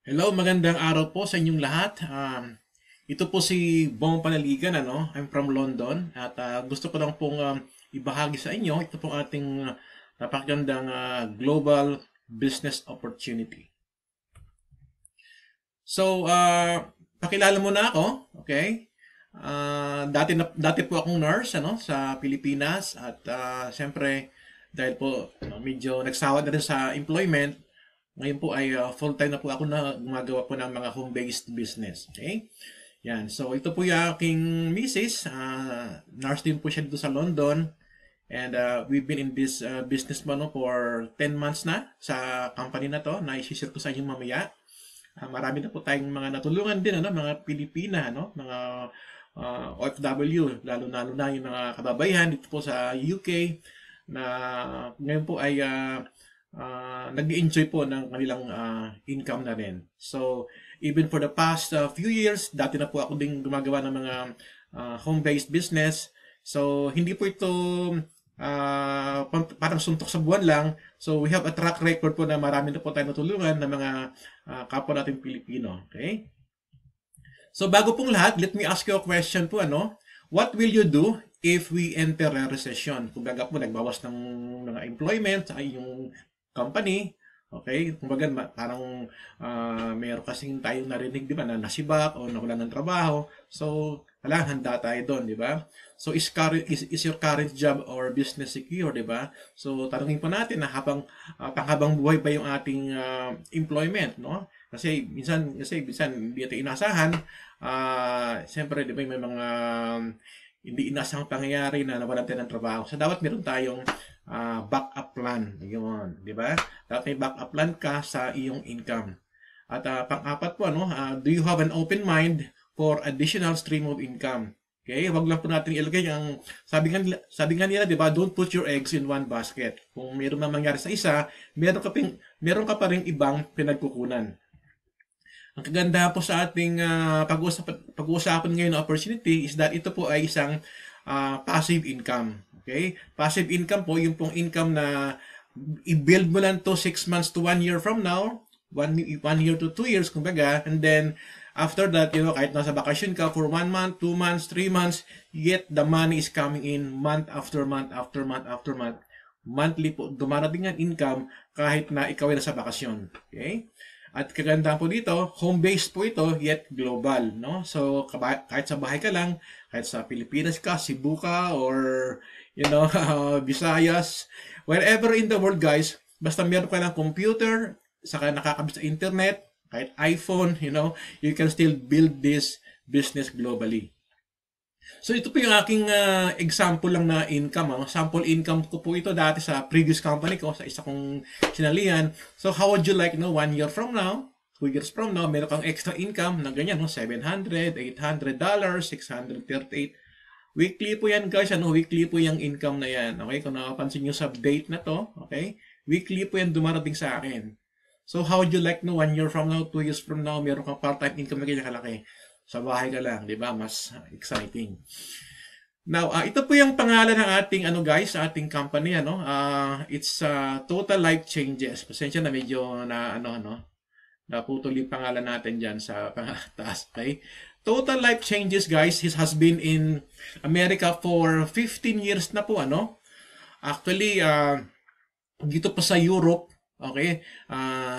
Hello, magandang araw po sa inyong lahat. Ito po si Bong Panaligan, ano? I'm from London at gusto ko lang pong ibahagi sa inyo ito pong ating napakagandang global business opportunity. So, pakilala muna ako, okay? Dati po akong nurse ano, sa Pilipinas at siyempre dahil po medyo nagsawa na rin sa employment, ngayon po ay full-time na po ako na gumagawa po ng mga home-based business. Okay? Yan. So, ito po yung aking misis. Nurse din po siya dito sa London. And we've been in this business mo no, for 10 months na sa company na to na isishare ko sa inyo mamaya. Marami na po tayong mga natulungan din, ano, mga Pilipina, ano, mga OFW, lalo na yung mga kababayan dito po sa UK na ngayon po ay nag-enjoy po ng kanilang income na rin. So, even for the past few years, dati na po ako din gumagawa ng mga home-based business. So, hindi po ito parang suntok sa buwan lang. So, we have a track record po na marami na po tayo natulungan ng mga kapwa natin Pilipino. Okay? So, bago pong lahat, let me ask you a question po, ano? What will you do if we enter a recession? Kung baga po, nagbawas ng mga employment sa inyong company, okay? Kumbaga parang mayroon kasing tayong narinig, di ba, na nasibak o nawalan ng trabaho. So, handa tayo doon, di ba? So, is your current job or business secure, di ba? So, tanungin po natin na panghabang buhay ba yung ating employment, no? Kasi minsan hindi natin inasahan, siyempre, di ba, may mga hindi inasahang pangyayari na nawalan tayo ng trabaho. So, dapat meron tayong backup plan. Yun, di ba? Dapat may backup plan ka sa iyong income. At pang-apat po, ano, do you have an open mind for additional stream of income? Okay, wag lang po natin ilagay ang sabi nga nila, di ba, don't put your eggs in one basket. Kung mayroon na mangyari sa isa, meron ka pa ring ibang pinagkukunan. Ang kagandahan po sa ating pag-uusapan ngayon na opportunity is that ito po ay isang passive income. Okay? Passive income po, yung pong income na i-build mo lang to 6 months to 1 year from now, 1 year to 2 years, kumbaga, and then after that, kahit nasa bakasyon ka for 1 month, 2 months, 3 months, yet the money is coming in month after month after month after month. Monthly po, dumarating ang income kahit na ikaw ay nasa bakasyon. Okay? At kagandahan po dito, home-based po ito, yet global, no? So, kahit sa bahay ka lang, kahit sa Pilipinas ka, Cebu ka, or, Visayas, wherever in the world, guys, basta meron ka lang computer, saka nakakabit sa internet, kahit iPhone, you can still build this business globally. So ito po yung aking example lang na income. Sample income ko po ito dati sa previous company ko, sa isa kong sinalihan. So how would you like, 1 year from now, 2 years from now, meron kang extra income na ganyan, $700, $800, $638. Weekly po yan, guys. Weekly po yung income na yan. Okay? Kung nakapansin nyo sa date na to, okay? Weekly po yan dumarating sa akin. So how would you like, 1 year from now, 2 years from now, meron kang part-time income na ganyan kalaki? Sa bahay ka lang, di ba? Mas exciting. Now, ito po yung pangalan ng ating ating company, it's Total Life Changes. Pasensya na medyo naputol yung pangalan natin diyan sa taas, okay? Total Life Changes, guys, has been in America for 15 years na po, Actually, dito pa sa Europe, okay,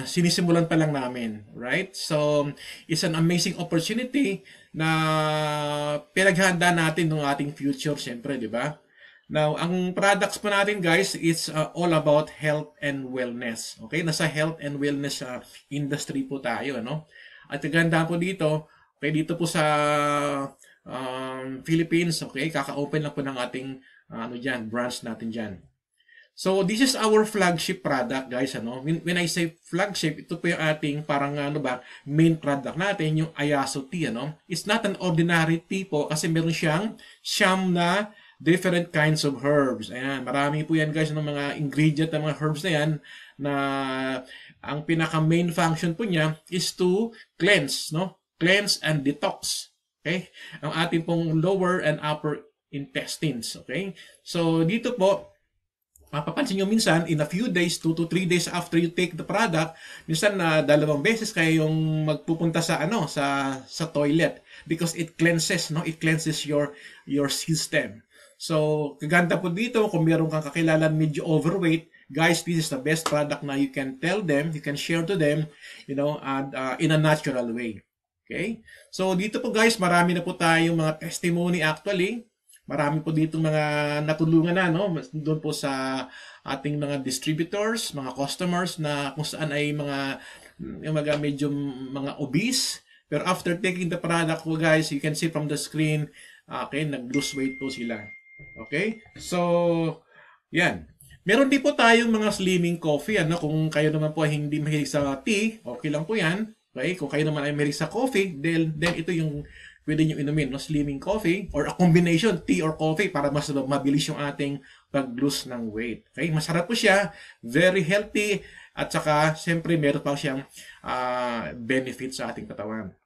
sinisimulan pa lang namin, right? So, it's an amazing opportunity na pinaghanda natin ng ating future, siyempre, di ba? Now, ang products pa natin, guys, it's all about health and wellness. Okay, nasa health and wellness industry po tayo, At ganda po dito, okay, dito po sa Philippines, okay, kaka-open lang po ng ating branch natin diyan. So, this is our flagship product, guys, When I say flagship, ito po yung ating parang main product natin, yung Ayaso tea, It's not an ordinary tea po kasi meron siyang siyam na different kinds of herbs. Ayan, marami po yan, guys, ng mga ingredient ng mga herbs na yan na ang pinaka main function po niya is to cleanse, Cleanse and detox. Okay? Ang ating pong lower and upper intestines, okay? So, dito po, mapapansin nyo minsan, in a few days, 2 to 3 days after you take the product, minsan na dalawang beses kayo yung magpupunta sa sa toilet because it cleanses, no? It cleanses your system. So, kaganda po dito, kung meron kang kakilala medyo overweight, guys, this is the best product na you can tell them, you can share to them, you know, and in a natural way. Okay? So, dito po guys, marami na po tayong mga testimony actually. Marami po dito mga natulungan na, no? Doon po sa ating mga distributors, mga customers na kung saan ay medyo mga obese. Pero after taking the product po guys, you can see from the screen, okay, nag-lose weight po sila. Okay? So, yan. Meron din po tayong mga slimming coffee. Kung kayo naman po ay hindi mahilig sa tea, okay lang po yan. Okay? Kung kayo naman ay mahilig sa coffee, then ito yung pwede nyo inumin, no? Slimming coffee or a combination, tea or coffee para mas mabilis yung ating pag-lose ng weight. Okay? Masarap po siya, very healthy, at saka, siyempre, meron pa siyang benefit sa ating katawan.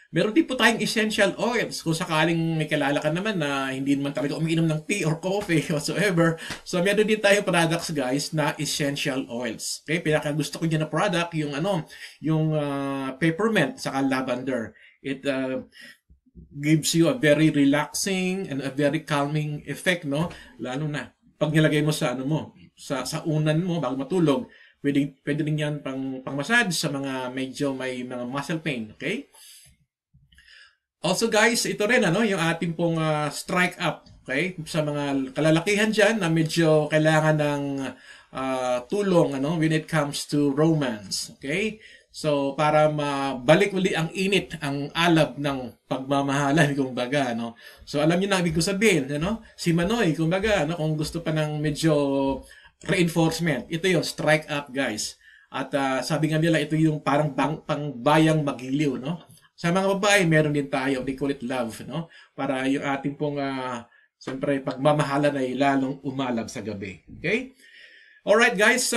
Meron din po tayong essential oils. Kung sakaling may kilala ka naman na hindi naman talaga umiinom ng tea or coffee whatsoever. So, meron din tayong products, guys, na essential oils. Okay? Pinaka gusto ko dyan na product, yung peppermint saka lavender. It gives you a very relaxing and a very calming effect, no? Lalo na pag nilagay mo sa sa unan mo bago matulog, pwede din yan pang massage sa mga medyo may mga muscle pain, okay? Also guys, ito rin yung ating pong strike up, okay? Sa mga kalalakihan diyan na medyo kailangan ng tulong when it comes to romance, okay? So, para mabalik uli ang init, ang alab ng pagmamahalan, kumbaga, no? So, alam niyo na ibig ko sabihin, Si Manoy, kumbaga, kung gusto pa ng medyo reinforcement, ito yung strike up, guys. At sabi nga nila, ito yung parang pangbayang magiliw, no? Sa mga babae, meron din tayo, they call it love, no? Para yung ating pong, siyempre, pagmamahalan ay lalong umalab sa gabi. Okay? Alright, guys,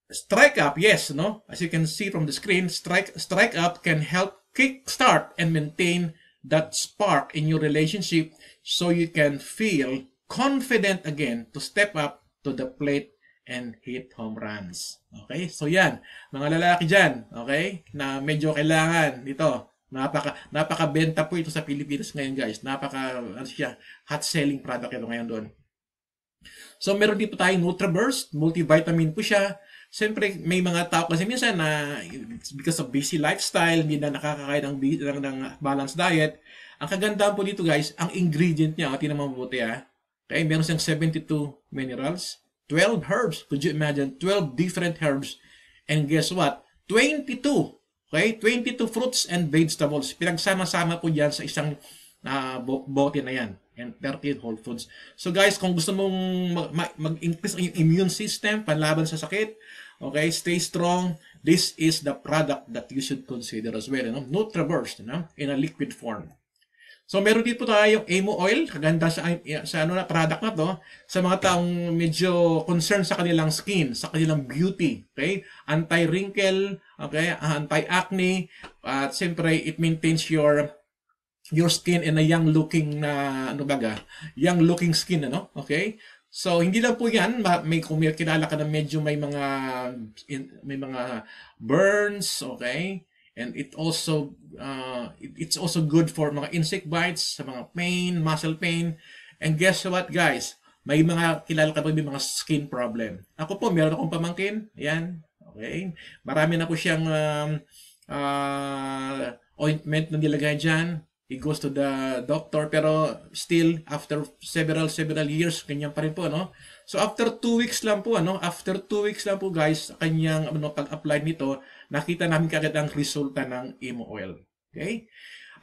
Strike Up, yes, no? As you can see from the screen, Strike Up can help kickstart and maintain that spark in your relationship so you can feel confident again to step up to the plate and hit home runs. Okay? So yan, mga lalaki dyan, okay? Na medyo kailangan ito. Napaka-benta po ito sa Pilipinas ngayon, guys. Hot selling product ito ngayon doon. So meron din po tayong NutriBurst, multivitamin po siya. Siyempre, may mga tao kasi minsan na because of busy lifestyle, hindi na nakakakain ng balanced diet. Ang kagandahan po dito guys, ang ingredient niya, tingnan mo mabuti Okay, meron siyang 72 minerals, 12 herbs. Could you imagine? 12 different herbs. And guess what? 22. Okay, 22 fruits and vegetables. Pinagsama-sama po yan sa isang bote na yan. And 13 whole foods. So guys, kung gusto mong mag-increase ang immune system, panlaban sa sakit, okay, stay strong, this is the product that you should consider as well. NutriBurst, in a liquid form. So meron dito tayong Amo Oil, kaganda sa product na to, sa mga taong medyo concerned sa kanilang skin, sa kanilang beauty, okay? Anti-wrinkle, okay, anti-acne, at siyempre it maintains your skin in a young looking young looking skin, okay? So hindi lang po 'yan, kung may kilala ka na medyo may mga burns, okay? And it's also good for mga insect bites, sa mga pain, muscle pain. And guess what, guys? May mga kilala ka ba may mga skin problem. Ako po, meron akong pamangkin. Ayan. Okay? Marami na po siyang ointment na nilagay dyan. He goes to the doctor, pero still, after several years, ganyan pa rin po, So, after 2 weeks lang po, After 2 weeks lang po, guys, kanyang pag-apply nito, nakita namin kagad ang resulta ng Amo Oil. Okay?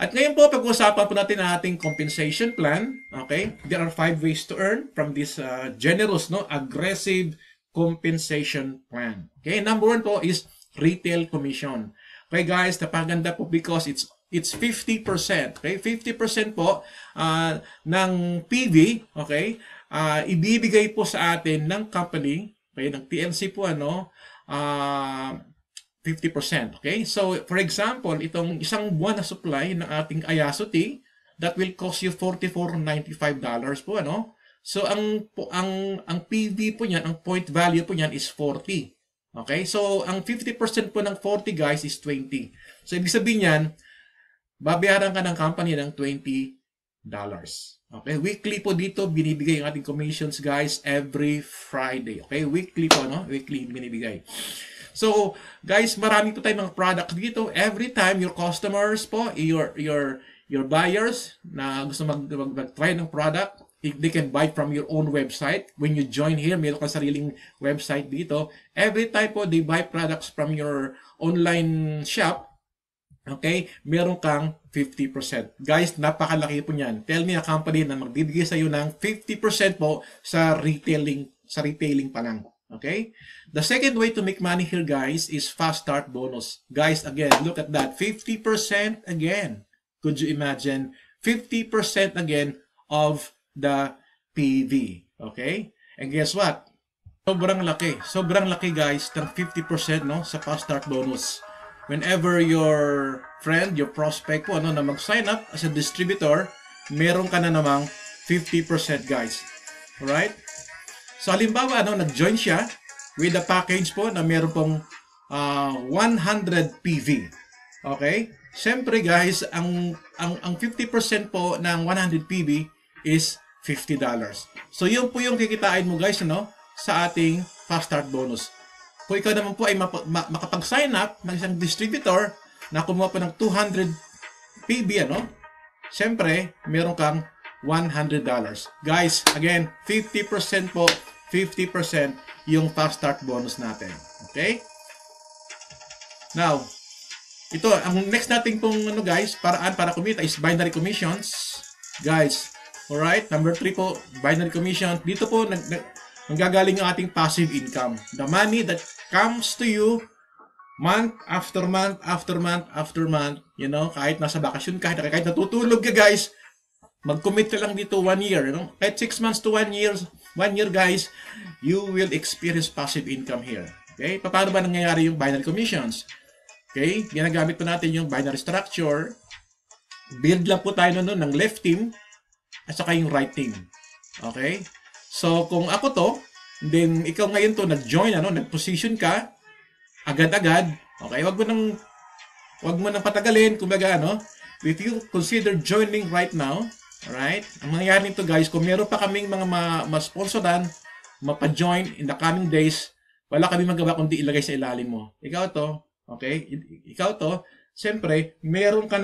At ngayon po, pag-usapan po natin ang ating compensation plan. Okay? There are 5 ways to earn from this generous, aggressive compensation plan. Okay? Number 1 po is retail commission. Okay, guys, napaganda po because it's 50%. Okay? 50% po ng PV, okay? Ibibigay po sa atin ng company, okay, ng TLC po 50%, okay? So, for example, itong isang buwan na supply ng ating Ayaso tea, that will cost you $44.95 po, So ang PV po niyan, ang point value po niyan is 40. Okay? So ang 50% po ng 40 guys is 20. So ibig sabihin niyan, babayaran ka ng company ng $20. Okay? Weekly po dito binibigay ang ating commissions guys every Friday. Okay? Weekly po, no? Weekly binibigay. So, guys, marami po tayong mga products dito. Every time your customers po, your buyers na gusto mag-try ng product, they can buy from your own website. When you join here, meron kang sariling website dito. Every time po they buy products from your online shop, okay, meron kang 50%. Guys, napakalaki po niyan. Tell me a company na magbibigay sa iyo ng 50% po sa retailing pa lang. Okay? The second way to make money here, guys, is fast start bonus. Guys, again, look at that. 50% again. Could you imagine? 50% again of the PV. Okay? And guess what? Sobrang laki. Sobrang laki, guys, ng 50% no, sa fast start bonus. Whenever your friend, your prospect po, na mag-sign up as a distributor, meron ka na namang 50%, guys. Alright? So, halimbawa, nag-join siya with a package po na meron pong 100 PV. Okay? Siyempre, guys, ang 50% po ng 100 PV is $50. So, yun po yung kikitain mo, guys, sa ating fast start bonus. Kung ikaw naman po ay makapag-sign up ng isang distributor na kumuha po ng 200 PV, siyempre, meron kang $100. Guys, again, 50% po, 50% yung fast start bonus natin. Okay? Now, ito, ang next natin pong guys, paraan para kumita is binary commissions. Guys, alright? Number 3 po, binary commission. Dito po, nanggagaling ang ating passive income. The money that comes to you month after month, after month, after month. Kahit nasa bakasyon ka, kahit natutulog ka, guys, mag-commit ka lang dito 1 year. Kahit 6 months to 1 year, guys, you will experience passive income here. Okay? Paano ba nangyayari yung binary commissions? Okay? Ginagamit po natin yung binary structure. Build lang po tayo ng left team at saka yung right team. Okay? So, kung ako to, then ikaw ngayon to nag-join, nag-position ka, agad-agad, okay? Wag mo nang patagalin, kumbaga, if you consider joining right now, alright? Ang mangyayari nito, guys, kung meron pa kaming mga ma-sponsoran, mapa-join in the coming days, wala kami magawa kundi ilagay sa ilalim mo. Ikaw to, okay? Ikaw to, siyempre, meron ka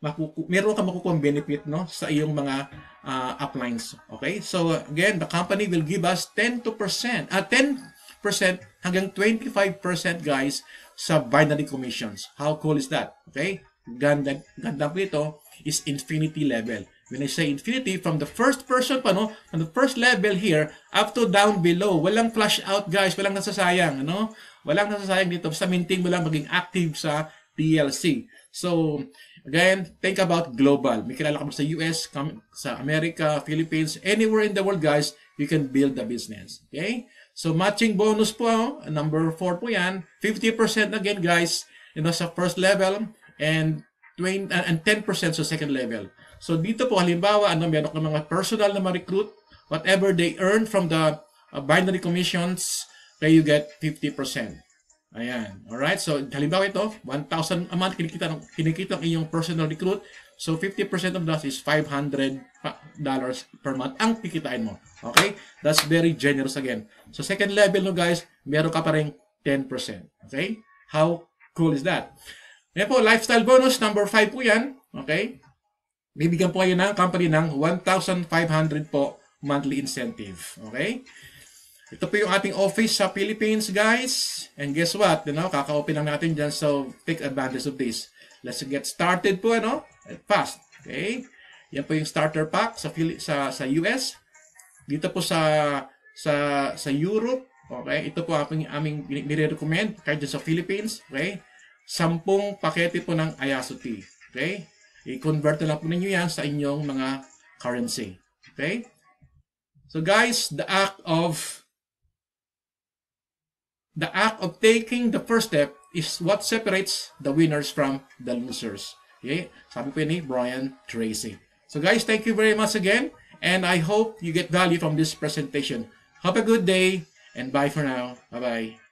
makukuha benefit, sa iyong mga uplines. Okay? So, again, the company will give us 10% hanggang 25%, guys, sa binary commissions. How cool is that? Okay? Ganda po ito is infinity level. When I say infinity, from the first person pa, from the first level here, up to down below, walang flash out, guys, walang nasasayang, Walang nasasayang dito. Basta maintain mo lang maging active sa TLC. So, again, think about global. May kilala ka sa US, sa America, Philippines, anywhere in the world, guys, you can build a business. Okay? So, matching bonus po, number 4 po yan. 50% again, guys, sa first level, and 10% sa second level. So, dito po, halimbawa, meron ka mga personal na ma-recruit, whatever they earn from the binary commissions, you get 50%. Ayan. Alright? So, halimbawa ito, 1,000 a month, kinikita ang iyong personal recruit. So, 50% of that is $500 per month ang kikitain mo. Okay? That's very generous again. So, second level, guys, meron ka pa rin 10%. Okay? How cool is that? Yan po, lifestyle bonus, number 5 po yan. Okay? Bibigyan po kayo ng company ng 1,500 po monthly incentive. Okay? Ito po yung ating office sa Philippines, guys. And guess what? Kaka-open lang natin dyan. So, take advantage of this. Let's get started po, fast. Okay? Yan po yung starter pack sa US. Dito po sa Europe. Okay? Ito po aming nire-recommend kahit dyan sa Philippines. Okay? 10 pakete po ng Ayaso Tea. Okay? I-convert na lang po ninyo yan sa inyong mga currency. Okay? So, guys, the act of taking the first step is what separates the winners from the losers. Okay? Sabi po ni Brian Tracy. So guys, thank you very much again. And I hope you get value from this presentation. Have a good day and bye for now. Bye-bye.